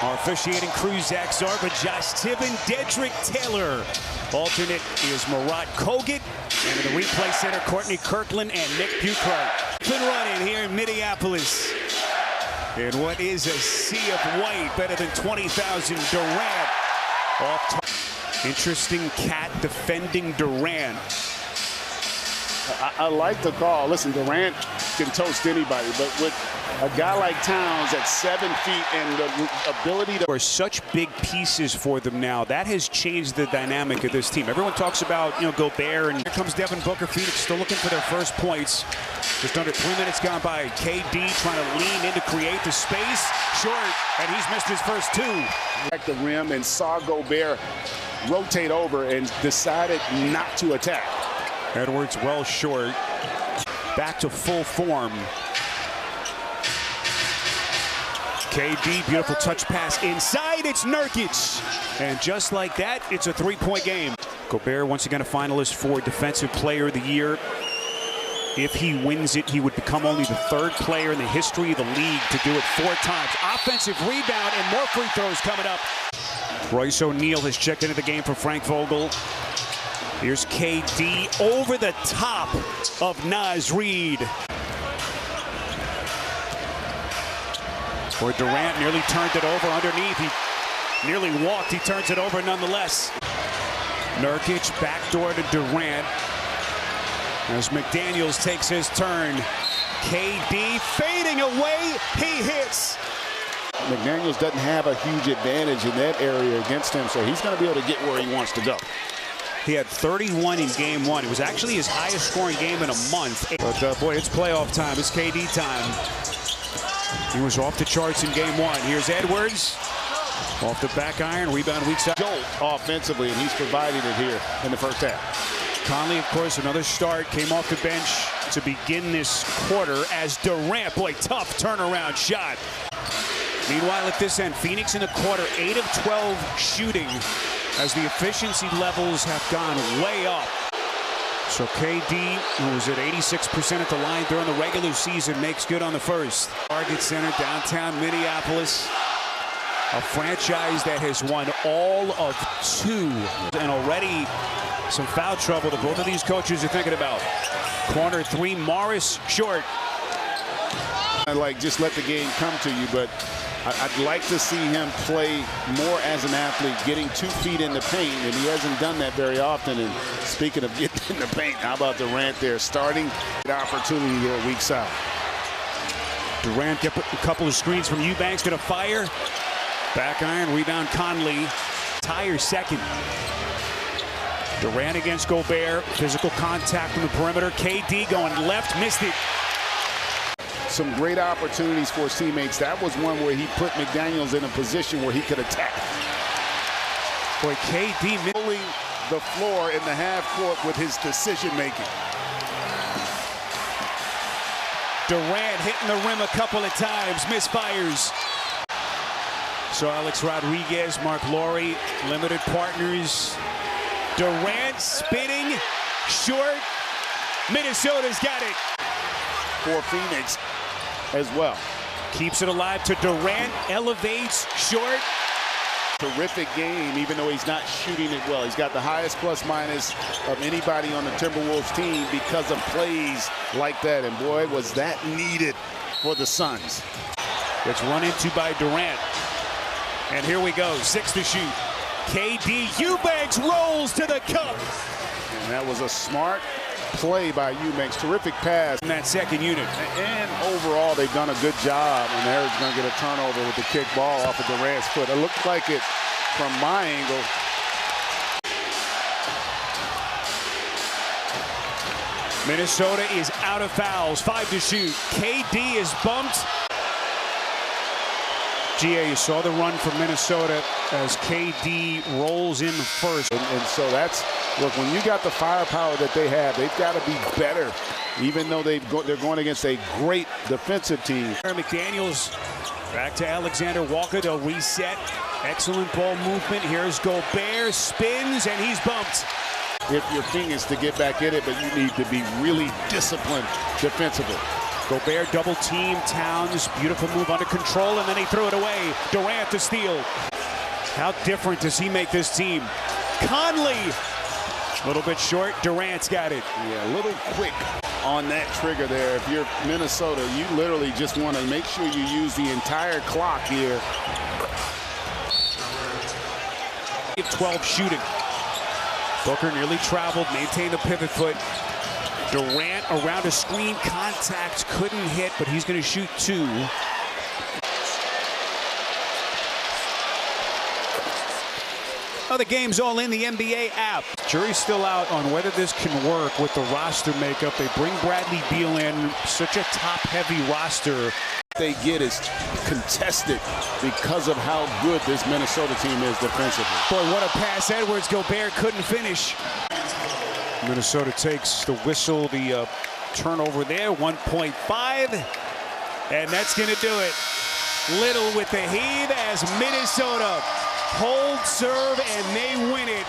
Our officiating crew, Zach Zarba, Josh Tibbin, Dedrick Taylor. Alternate is Marat Kogut. And in the replay center, Courtney Kirkland and Nick Buchart. Been running here in Minneapolis. In what is a sea of white, better than 20,000. Durant off. Interesting cat defending Durant. I like the call. Listen, Durant can toast anybody, but with a guy like Towns at 7 feet and the ability to... Are such big pieces for them now. That has changed the dynamic of this team. Everyone talks about, Gobert, and here comes Devin Booker. Phoenix still looking for their first points. Just under 3 minutes gone by. KD trying to lean in to create the space. Short, and he's missed his first two. At the rim and saw Gobert rotate over and decided not to attack. Edwards well short. Back to full form. KD, beautiful touch pass inside. It's Nurkic. And just like that, it's a three-point game. Gobert, once again, a finalist for Defensive Player of the Year. If he wins it, he would become only the third player in the history of the league to do it 4 times. Offensive rebound and more free throws coming up. Royce O'Neal has checked into the game for Frank Vogel. Here's KD over the top of Naz Reid. For Durant, nearly turned it over underneath. He nearly walked. He turns it over nonetheless. Nurkic backdoor to Durant. As McDaniels takes his turn. KD fading away. He hits. McDaniels doesn't have a huge advantage in that area against him, so he's going to be able to get where he wants to go. He had 31 in game 1. It was actually his highest scoring game in a month. But boy, it's playoff time. It's KD time. He was off the charts in game 1. Here's Edwards. Off the back iron. Rebound weak side. Jolt offensively, and he's providing it here in the first half. Conley, of course, another start. Came off the bench to begin this quarter as Durant. Boy, tough turnaround shot. Meanwhile, at this end, Phoenix in the quarter, 8 of 12 shooting, as the efficiency levels have gone way up. So KD, who was at 86% at the line during the regular season, makes good on the first. Target Center, downtown Minneapolis. A franchise that has won all of 2. And already some foul trouble that both of these coaches are thinking about. Corner 3, Morris, short. Just let the game come to you, but I'd like to see him play more as an athlete, getting 2 feet in the paint, and he hasn't done that very often. And speaking of getting in the paint, how about Durant there starting the opportunity there weak side. Durant get a couple of screens from Eubanks, gonna fire. Back iron, rebound Conley. Tire second. Durant against Gobert, physical contact on the perimeter. KD going left, missed it. Some great opportunities for his teammates. That was one where he put McDaniels in a position where he could attack. Boy, KD pulling the floor in the half court with his decision making. Durant hitting the rim a couple of times, misfires. So Alex Rodriguez, Mark Laurie, limited partners. Durant spinning, short. Minnesota's got it. For Phoenix as well. Keeps it alive to Durant, elevates, short. Terrific game, even though he's not shooting it well. He's got the highest plus-minus of anybody on the Timberwolves team because of plays like that. And boy, was that needed for the Suns. Gets run into by Durant. And here we go, 6 to shoot. KD, Eubanks rolls to the cup. And that was a smart play by Eubanks. Terrific pass in that second unit. And overall, they've done a good job. And there's going to get a turnover with the kick ball off of Durant's foot. It looked like it from my angle. Minnesota is out of fouls. 5 to shoot. KD is bumped. GA, you saw the run from Minnesota as KD rolls in first. And so that's, look, when you got the firepower that they have, they've got to be better, even though they're going against a great defensive team. McDaniels back to Alexander Walker. They'll reset. Excellent ball movement. Here's Gobert, spins, and he's bumped. If your thing is to get back in it, but you need to be really disciplined defensively. Gobert double team Towns. Beautiful move under control, and then he threw it away. Durant to steal. How different does he make this team? Conley. A little bit short. Durant's got it. Yeah, a little quick on that trigger there. If you're Minnesota, you literally just want to make sure you use the entire clock here. 12 shooting. Booker nearly traveled, maintained the pivot foot. Durant around a screen, contact, couldn't hit, but he's going to shoot 2. Oh, the game's all in the NBA app. Jury's still out on whether this can work with the roster makeup. They bring Bradley Beal in, such a top-heavy roster. They get is contested because of how good this Minnesota team is defensively. Boy, what a pass. Edwards. Gobert couldn't finish. Minnesota takes the whistle, the turnover there, 1.5. And that's going to do it. Little with the heave as Minnesota hold, serve, and they win it.